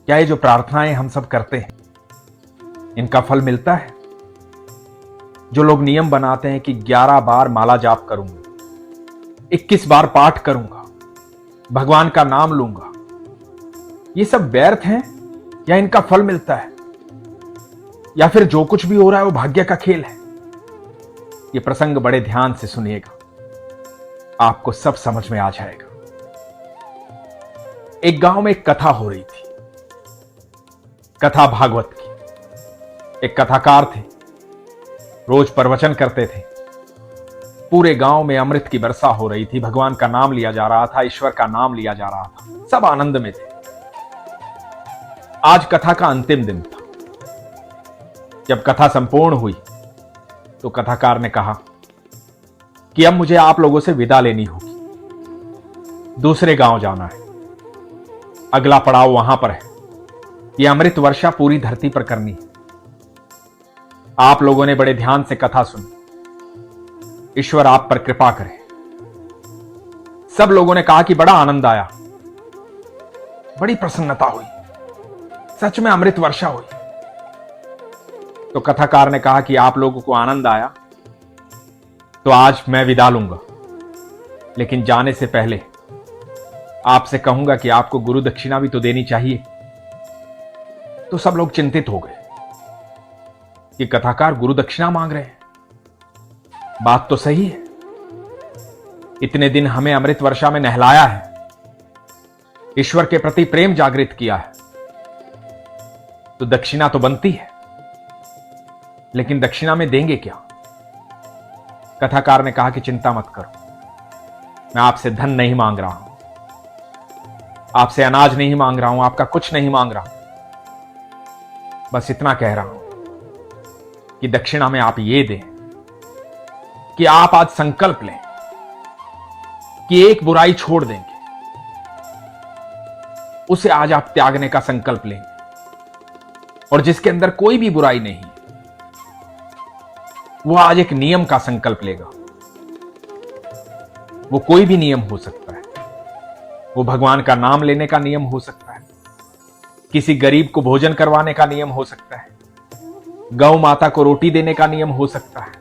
क्या ये जो प्रार्थनाएं हम सब करते हैं इनका फल मिलता है? जो लोग नियम बनाते हैं कि 11 बार माला जाप करूंगा, 21 बार पाठ करूंगा, भगवान का नाम लूंगा, ये सब व्यर्थ हैं या इनका फल मिलता है? या फिर जो कुछ भी हो रहा है वो भाग्य का खेल है? ये प्रसंग बड़े ध्यान से सुनिएगा, आपको सब समझ में आ जाएगा। एक गांव में एक कथा हो रही थी, कथा भागवत की। एक कथाकार थे, रोज प्रवचन करते थे। पूरे गांव में अमृत की वर्षा हो रही थी, भगवान का नाम लिया जा रहा था, ईश्वर का नाम लिया जा रहा था, सब आनंद में थे। आज कथा का अंतिम दिन था। जब कथा संपूर्ण हुई तो कथाकार ने कहा कि अब मुझे आप लोगों से विदा लेनी होगी, दूसरे गांव जाना है, अगला पड़ाव वहां पर है। यह अमृत वर्षा पूरी धरती पर करनी है। आप लोगों ने बड़े ध्यान से कथा सुनी, ईश्वर आप पर कृपा करे। सब लोगों ने कहा कि बड़ा आनंद आया, बड़ी प्रसन्नता हुई, सच में अमृत वर्षा हुई। तो कथाकार ने कहा कि आप लोगों को आनंद आया तो आज मैं विदा लूंगा, लेकिन जाने से पहले आपसे कहूंगा कि आपको गुरु दक्षिणा भी तो देनी चाहिए। तो सब लोग चिंतित हो गए कि कथाकार गुरु दक्षिणा मांग रहे हैं। बात तो सही है, इतने दिन हमें अमृत वर्षा में नहलाया है, ईश्वर के प्रति प्रेम जागृत किया है, तो दक्षिणा तो बनती है। लेकिन दक्षिणा में देंगे क्या? कथाकार ने कहा कि चिंता मत करो, मैं आपसे धन नहीं मांग रहा हूं, आपसे अनाज नहीं मांग रहा हूं, आपका कुछ नहीं मांग रहा हूं। बस इतना कह रहा हूं कि दक्षिणा में आप ये दें कि आप आज संकल्प लें कि एक बुराई छोड़ देंगे, उसे आज आप त्यागने का संकल्प लेंगे। और जिसके अंदर कोई भी बुराई नहीं, वो आज एक नियम का संकल्प लेगा। वो कोई भी नियम हो सकता है, वो भगवान का नाम लेने का नियम हो सकता है, किसी गरीब को भोजन करवाने का नियम हो सकता है, गौ माता को रोटी देने का नियम हो सकता है,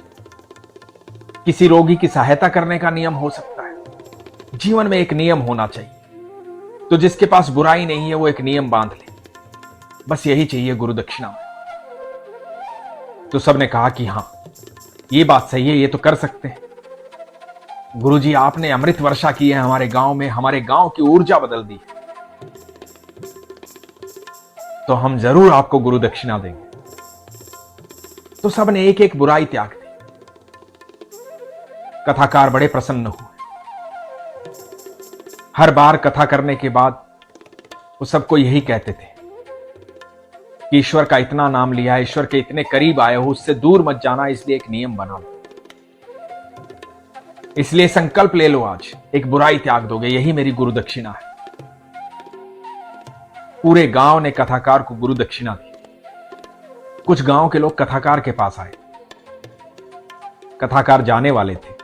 किसी रोगी की सहायता करने का नियम हो सकता है। जीवन में एक नियम होना चाहिए। तो जिसके पास बुराई नहीं है वो एक नियम बांध ले, बस यही चाहिए गुरु दक्षिणा में। तो सबने कहा कि हां, ये बात सही है, ये तो कर सकते हैं। गुरुजी, आपने अमृत वर्षा की है हमारे गांव में, हमारे गांव की ऊर्जा बदल दी है, तो हम जरूर आपको गुरु दक्षिणा देंगे। तो सबने एक एक बुराई त्याग दी। कथाकार बड़े प्रसन्न हुए। हर बार कथा करने के बाद वो सबको यही कहते थे कि ईश्वर का इतना नाम लिया है, ईश्वर के इतने करीब आए हो, उससे दूर मत जाना, इसलिए एक नियम बना लो, इसलिए संकल्प ले लो, आज एक बुराई त्याग दोगे, यही मेरी गुरु दक्षिणा है। पूरे गांव ने कथाकार को गुरु दक्षिणा दी। कुछ गांव के लोग कथाकार के पास आए, कथाकार जाने वाले थे।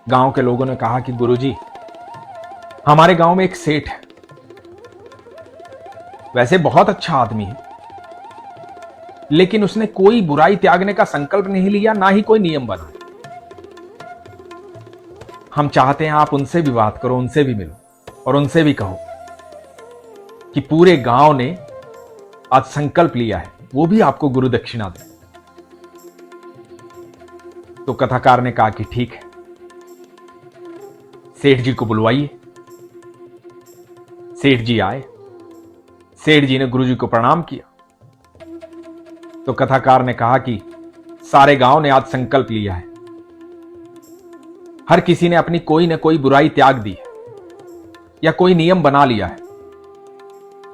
गांव के लोगों ने कहा कि गुरुजी, हमारे गांव में एक सेठ है, वैसे बहुत अच्छा आदमी है, लेकिन उसने कोई बुराई त्यागने का संकल्प नहीं लिया, ना ही कोई नियम बना। हम चाहते हैं आप उनसे भी बात करो, उनसे भी मिलो और उनसे भी कहो कि पूरे गांव ने आज संकल्प लिया है, वो भी आपको गुरु दक्षिणा दे। तो कथाकार ने कहा कि ठीक है, सेठ जी को बुलवाइए। सेठ जी आए। सेठ जी ने गुरुजी को प्रणाम किया। तो कथाकार ने कहा कि सारे गांव ने आज संकल्प लिया है, हर किसी ने अपनी कोई न कोई बुराई त्याग दी है या कोई नियम बना लिया है,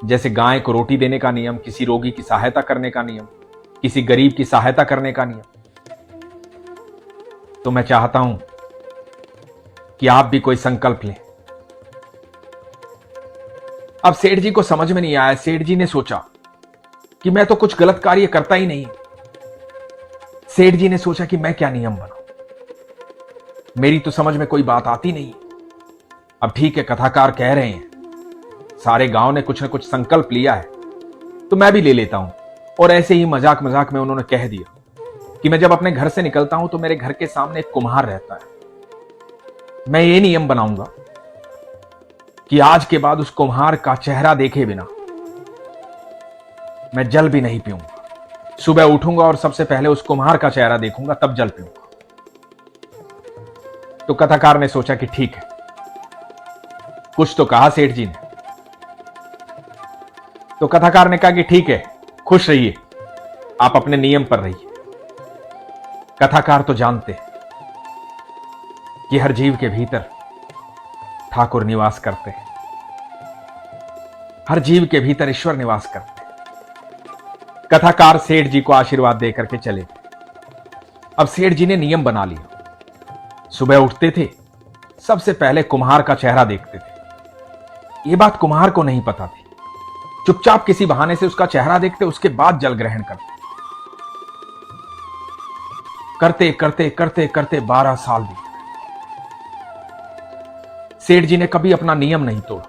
जैसे गाय को रोटी देने का नियम, किसी रोगी की सहायता करने का नियम, किसी गरीब की सहायता करने का नियम। तो मैं चाहता हूं कि आप भी कोई संकल्प लें। अब सेठ जी को समझ में नहीं आया। सेठ जी ने सोचा कि मैं तो कुछ गलत कार्य करता ही नहीं। सेठ जी ने सोचा कि मैं क्या नियम बनाऊं, मेरी तो समझ में कोई बात आती नहीं। अब ठीक है, कथाकार कह रहे हैं, सारे गांव ने कुछ न कुछ संकल्प लिया है, तो मैं भी ले लेता हूं। और ऐसे ही मजाक मजाक में उन्होंने कह दिया कि मैं जब अपने घर से निकलता हूं तो मेरे घर के सामने एक कुम्हार रहता है। मैं ये नियम बनाऊंगा कि आज के बाद उस कुम्हार का चेहरा देखे बिना मैं जल भी नहीं पीऊंगा। सुबह उठूंगा और सबसे पहले उस कुम्हार का चेहरा देखूंगा, तब जल पीऊंगा। तो कथाकार ने सोचा कि ठीक है, कुछ तो कहा सेठ जी ने। तो कथाकार ने कहा कि ठीक है, खुश रहिए, आप अपने नियम पर रहिए। कथाकार तो जानते हैं कि हर जीव के भीतर ठाकुर निवास करते हैं, हर जीव के भीतर ईश्वर निवास करते हैं। कथाकार सेठ जी को आशीर्वाद देकर के चले गए। अब सेठ जी ने नियम बना लिया, सुबह उठते थे, सबसे पहले कुम्हार का चेहरा देखते थे। यह बात कुम्हार को नहीं पता थी। चुपचाप किसी बहाने से उसका चेहरा देखते, उसके बाद जल ग्रहण करते। करते करते करते करते 12 साल बीत गए। सेठ जी ने कभी अपना नियम नहीं तोड़ा।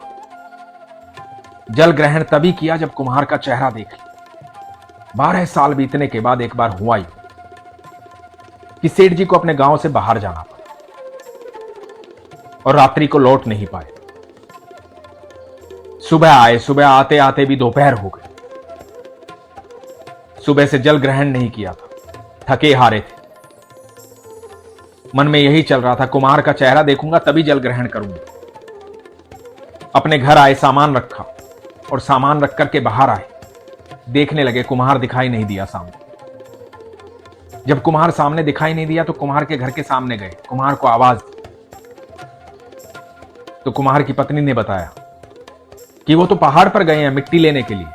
जल ग्रहण तभी किया जब कुम्हार का चेहरा देख लिया। 12 साल बीतने के बाद एक बार हुआ ही कि सेठ जी को अपने गांव से बाहर जाना पड़ा और रात्रि को लौट नहीं पाए। सुबह आए, सुबह आते आते भी दोपहर हो गए। सुबह से जल ग्रहण नहीं किया था, थके हारे थे। मन में यही चल रहा था, कुम्हार का चेहरा देखूंगा तभी जल ग्रहण करूंगा। अपने घर आए, सामान रखा और सामान रख करके बाहर आए। देखने लगे, कुम्हार दिखाई नहीं दिया सामने। जब कुम्हार सामने दिखाई नहीं दिया तो कुम्हार के घर के सामने गए, कुम्हार को आवाज दी। तो कुम्हार की पत्नी ने बताया कि वो तो पहाड़ पर गए हैं मिट्टी लेने के लिए,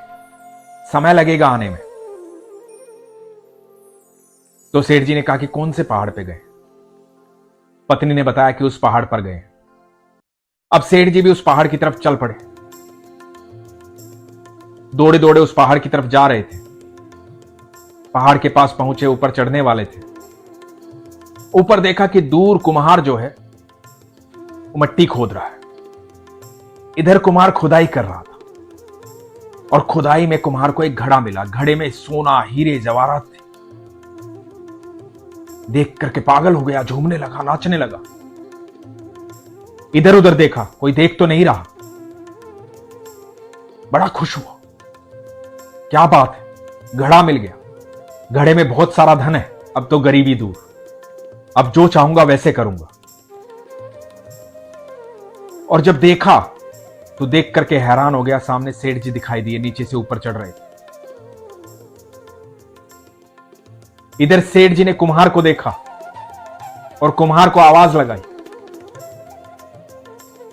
समय लगेगा आने में। तो सेठ जी ने कहा कि कौन से पहाड़ पे गए? पत्नी ने बताया कि उस पहाड़ पर गए। अब सेठ जी भी उस पहाड़ की तरफ चल पड़े। दौड़े दौड़े उस पहाड़ की तरफ जा रहे थे। पहाड़ के पास पहुंचे, ऊपर चढ़ने वाले थे। ऊपर देखा कि दूर कुम्हार जो है वो मिट्टी खोद रहा है। इधर कुम्हार खुदाई कर रहा था और खुदाई में कुम्हार को एक घड़ा मिला। घड़े में सोना, हीरे, जवाहरात थे। देख करके पागल हो गया, झूमने लगा, नाचने लगा। इधर उधर देखा, कोई देख तो नहीं रहा। बड़ा खुश हुआ, क्या बात है, घड़ा मिल गया। घड़े में बहुत सारा धन है, अब तो गरीबी दूर, अब जो चाहूंगा वैसे करूंगा। और जब देखा तो देख करके हैरान हो गया, सामने सेठ जी दिखाई दिए, नीचे से ऊपर चढ़ रहे थे। इधर सेठ जी ने कुम्हार को देखा और कुम्हार को आवाज लगाई।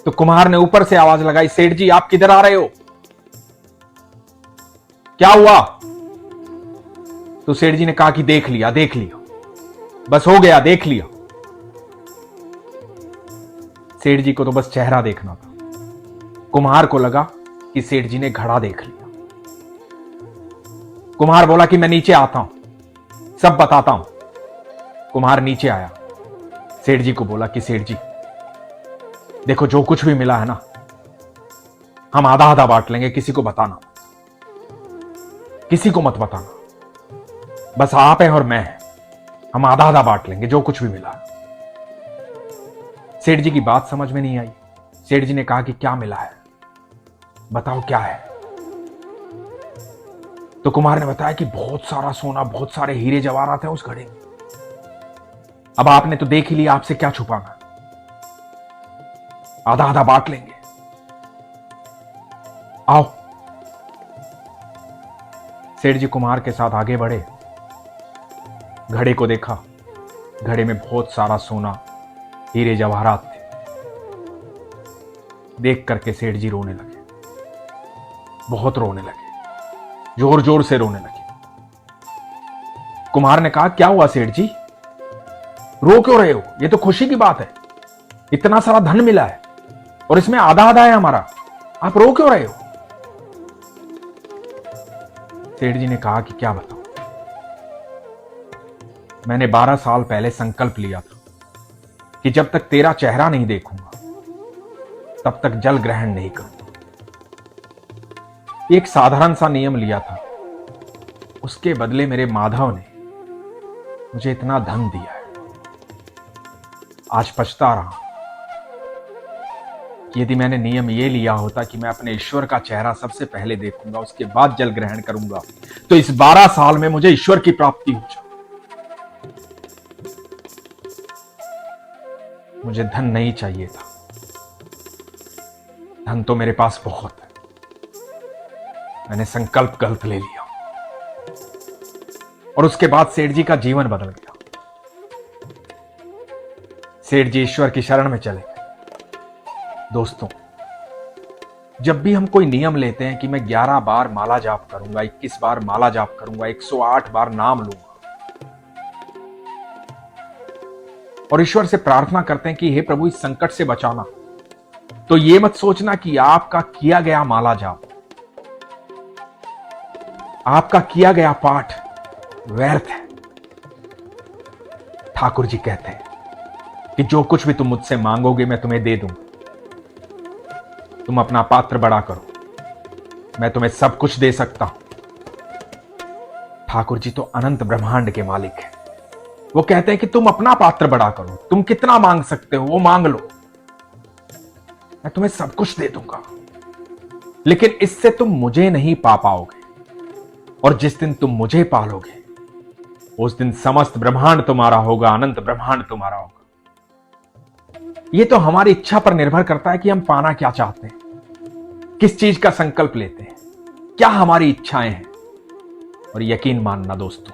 तो कुम्हार ने ऊपर से आवाज लगाई, सेठ जी आप किधर आ रहे हो, क्या हुआ? तो सेठ जी ने कहा कि देख लिया, देख लिया, बस हो गया, देख लिया। सेठ जी को तो बस चेहरा देखना था। कुम्हार को लगा कि सेठ जी ने घड़ा देख लिया। कुम्हार बोला कि मैं नीचे आता हूं, सब बताता हूं। कुम्हार नीचे आया, सेठ जी को बोला कि सेठ जी देखो, जो कुछ भी मिला है ना, हम आधा आधा बांट लेंगे, किसी को बताना, किसी को मत बताना, बस आप हैं और मैं हैं, हम आधा आधा बांट लेंगे जो कुछ भी मिला है। सेठ जी की बात समझ में नहीं आई। सेठ जी ने कहा कि क्या मिला है, बताओ क्या है। तो कुम्हार ने बताया कि बहुत सारा सोना, बहुत सारे हीरे जवाहरात हैं उस घड़े में। अब आपने तो देख ही लिया, आपसे क्या छुपाना, आधा आधा बांट लेंगे, आओ। सेठ जी कुम्हार के साथ आगे बढ़े, घड़े को देखा। घड़े में बहुत सारा सोना, हीरे जवाहरात थे। देख करके सेठ जी रोने लगे, बहुत रोने लगे, जोर जोर से रोने लगे। कुम्हार ने कहा क्या हुआ सेठ जी, रो क्यों रहे हो, ये तो खुशी की बात है, इतना सारा धन मिला है और इसमें आधा आधा है हमारा, आप रो क्यों रहे हो? सेठ जी ने कहा कि क्या बताऊं, मैंने 12 साल पहले संकल्प लिया था कि जब तक तेरा चेहरा नहीं देखूंगा तब तक जल ग्रहण नहीं करूंगा। एक साधारण सा नियम लिया था उसके बदले मेरे माधव ने मुझे इतना धन दिया है। आज पछता रहा हूं कि यदि मैंने नियम ये लिया होता कि मैं अपने ईश्वर का चेहरा सबसे पहले देखूंगा, उसके बाद जल ग्रहण करूंगा, तो इस 12 साल में मुझे ईश्वर की प्राप्ति हो जाए। मुझे धन नहीं चाहिए था, धन तो मेरे पास बहुत है। मैंने संकल्प गलत ले लिया और उसके बाद सेठ जी का जीवन बदल गया। सेठ जी ईश्वर की शरण में चले गए। दोस्तों, जब भी हम कोई नियम लेते हैं कि मैं 11 बार माला जाप करूंगा, 21 बार माला जाप करूंगा, 108 बार नाम लूंगा और ईश्वर से प्रार्थना करते हैं कि हे प्रभु इस संकट से बचाना, तो ये मत सोचना कि आपका किया गया माला जाप, आपका किया गया पाठ व्यर्थ है। ठाकुर जी कहते हैं कि जो कुछ भी तुम मुझसे मांगोगे मैं तुम्हें दे दूंगा। तुम अपना पात्र बड़ा करो, मैं तुम्हें सब कुछ दे सकता हूं। ठाकुर जी तो अनंत ब्रह्मांड के मालिक हैं। वो कहते हैं कि तुम अपना पात्र बड़ा करो, तुम कितना मांग सकते हो वो मांग लो, मैं तुम्हें सब कुछ दे दूंगा। लेकिन इससे तुम मुझे नहीं पा पाओगे, और जिस दिन तुम मुझे पालोगे उस दिन समस्त ब्रह्मांड तुम्हारा होगा, अनंत ब्रह्मांड तुम्हारा होगा। ये तो हमारी इच्छा पर निर्भर करता है कि हम पाना क्या चाहते हैं, किस चीज का संकल्प लेते हैं, क्या हमारी इच्छाएं हैं। और यकीन मानना दोस्तों,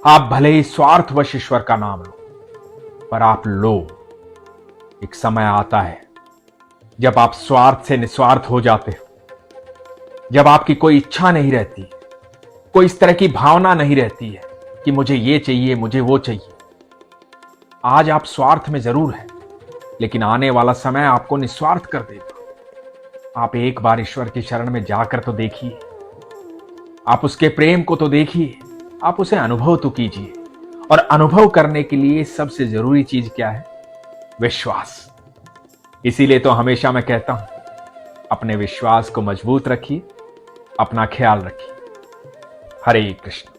आप भले ही स्वार्थवश ईश्वर का नाम लो, पर आप लो, एक समय आता है जब आप स्वार्थ से निस्वार्थ हो जाते हो, जब आपकी कोई इच्छा नहीं रहती, कोई इस तरह की भावना नहीं रहती है कि मुझे ये चाहिए, मुझे वो चाहिए। आज आप स्वार्थ में जरूर हैं, लेकिन आने वाला समय आपको निस्वार्थ कर देगा। आप एक बार ईश्वर की शरण में जाकर तो देखिए, आप उसके प्रेम को तो देखिए, आप उसे अनुभव तो कीजिए। और अनुभव करने के लिए सबसे जरूरी चीज क्या है? विश्वास। इसीलिए तो हमेशा मैं कहता हूं, अपने विश्वास को मजबूत रखिए, अपना ख्याल रखिए। हरे कृष्ण।